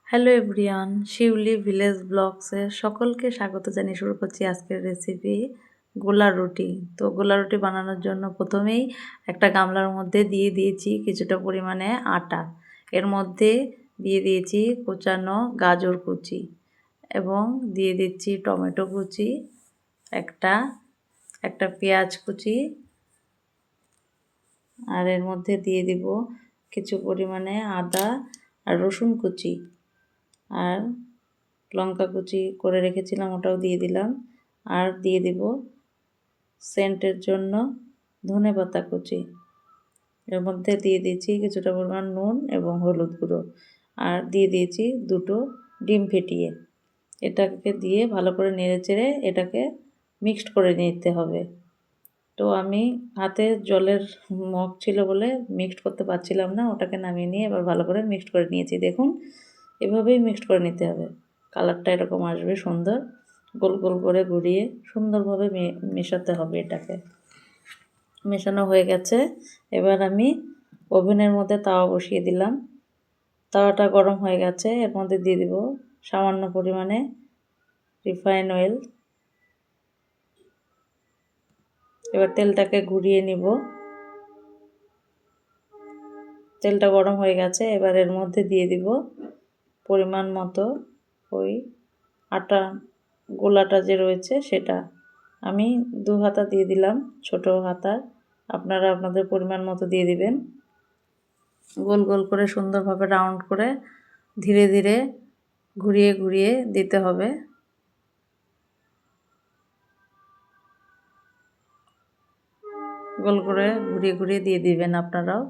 Hello everyone, শিউলি village ব্লগসে সকলকে স্বাগত জানিয়ে শুরু করছি আজকের রেসিপি গোলা রুটি। তো গোলা রুটি বানানোর জন্য প্রথমেই একটা গামলার মধ্যে দিয়ে দিয়েছি কিছুটা পরিমাণে আটা। এর মধ্যে দিয়ে দিয়েছি কুচানো গাজর কুচি এবং দিয়ে দিচ্ছি টমেটো কুচি, একটা পেঁয়াজ কুচি, আর এর মধ্যে দিয়ে দিব কিছু পরিমাণে আদা আর রসুন কুচি, আর লঙ্কা কুচি করে রেখেছিলাম ওটাও দিয়ে দিলাম, আর দিয়ে দিব সেন্টের জন্য ধনেপাতা কুচি। এর মধ্যে দিয়ে দিয়েছি কিছুটা পরিমাণ নুন এবং হলুদ গুঁড়ো, আর দিয়ে দিয়েছি দুটো ডিম ফেটিয়ে। এটাকে দিয়ে ভালো করে নেড়েচেড়ে এটাকে মিক্সড করে নিতে হবে। তো আমি হাতে জলের মগ ছিল বলে মিক্সড করতে পারছিলাম না, ওটাকে নামিয়ে নিয়ে এবার ভালো করে মিক্সড করে নিয়েছি। দেখুন এভাবেই মিক্সড করে নিতে হবে, কালারটা এরকম আসবে সুন্দর। গোল গোল করে ঘুরিয়ে সুন্দরভাবে মেশাতে হবে। এটাকে মেশানো হয়ে গেছে। এবার আমি ওভেনের মধ্যে তাওয়া বসিয়ে দিলাম। তাওয়াটা গরম হয়ে গেছে, এর মধ্যে দিয়ে দিব সামান্য পরিমাণে রিফাইন অয়েল। এবার তেলটাকে ঘুরিয়ে নিব। তেলটা গরম হয়ে গেছে, এবার এর মধ্যে দিয়ে দিব পরিমাণ মতো ওই আটা গোলাটা যে রয়েছে সেটা। আমি 2 হাতা দিয়ে দিলাম, ছোট হাতার, আপনারা আপনাদের পরিমাণ মতো দিয়ে দিবেন। গোল গোল করে সুন্দরভাবে রাউন্ড করে ধীরে ধীরে ঘুরিয়ে ঘুরিয়ে দিতে হবে। গোল করে ঘুরিয়ে ঘুরিয়ে দিয়ে দিবেন আপনারাও।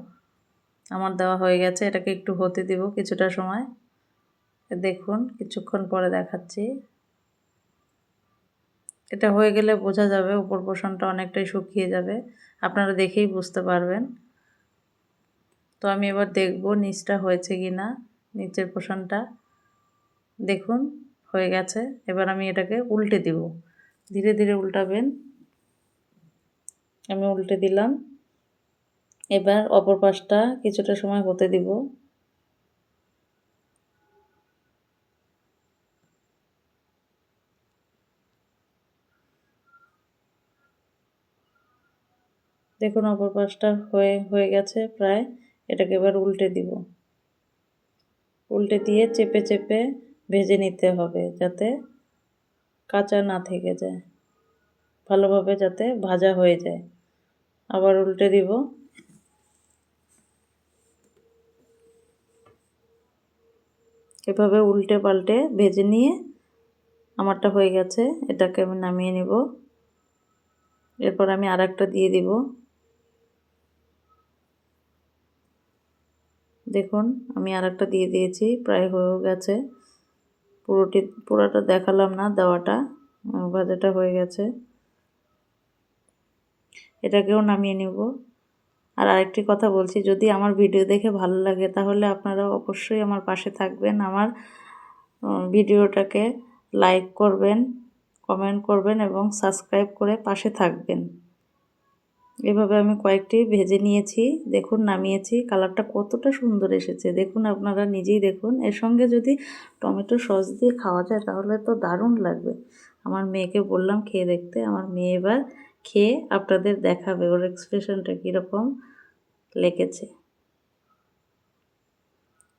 আমার দেওয়া হয়ে গেছে, এটাকে একটু হতে দিব কিছুটা সময়। দেখুন কিছুক্ষণ পরে দেখাচ্ছি। এটা হয়ে গেলে বোঝা যাবে, উপর পোর্শনটা অনেকটাই শুকিয়ে যাবে, আপনারা দেখেই বুঝতে পারবেন। তো আমি এবার দেখব নিচটা হয়েছে কি না। নিচের পোর্শনটা দেখুন হয়ে গেছে। এবার আমি এটাকে উল্টে দিব, ধীরে ধীরে উল্টাবেন। আমি উল্টে দিলাম। এবার অপর পাশটা কিছুটা সময় হতে দিব। দেখুন অপর পাশটা হয়ে গেছে প্রায়। এটাকে এবার উল্টে দিব। উল্টে দিয়ে চেপে চেপে ভেজে নিতে হবে যাতে কাঁচা না থেকে যায়, ভালোভাবে যাতে ভাজা হয়ে যায়। আবার উল্টে দিব। এভাবে উল্টে পাল্টে ভেজে নিয়ে আমারটা হয়ে গেছে, এটাকে আমি নামিয়ে নেব। এরপর আমি আরেকটা দিয়ে দিব। দেখুন আমি আরেকটা দিয়ে দিয়েছি, প্রায় হয়ে গেছে। পুরোটা দেখালাম না, দেওয়াটা ভাজাটা হয়ে গেছে। এটাকেও নামিয়ে নেব। আর আরেকটি কথা বলছি, যদি আমার ভিডিও দেখে ভালো লাগে তাহলে আপনারা অবশ্যই আমার পাশে থাকবেন। আমার ভিডিওটাকে লাইক করবেন, কমেন্ট করবেন এবং সাবস্ক্রাইব করে পাশে থাকবেন। এভাবে আমি কয়েকটি ভেজে নিয়েছি। দেখুন নামিয়েছি, কালারটা কতটা সুন্দর এসেছে দেখুন, আপনারা নিজেই দেখুন। এর সঙ্গে যদি টমেটো সস দিয়ে খাওয়া যায় তাহলে তো দারুণ লাগবে। আমার মেয়েকে বললাম খেয়ে দেখতে, আমার মেয়ে এবার খেয়ে আপনাদের দেখাবে ওর এক্সপ্রেশনটা কীরকম লেগেছে।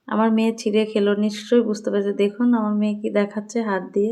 আমার মেয়ে ছিঁড়ে খেলো, নিশ্চয়ই বুঝতে পেরেছে। দেখুন আমার মেয়ে কি দেখাচ্ছে হাত দিয়ে।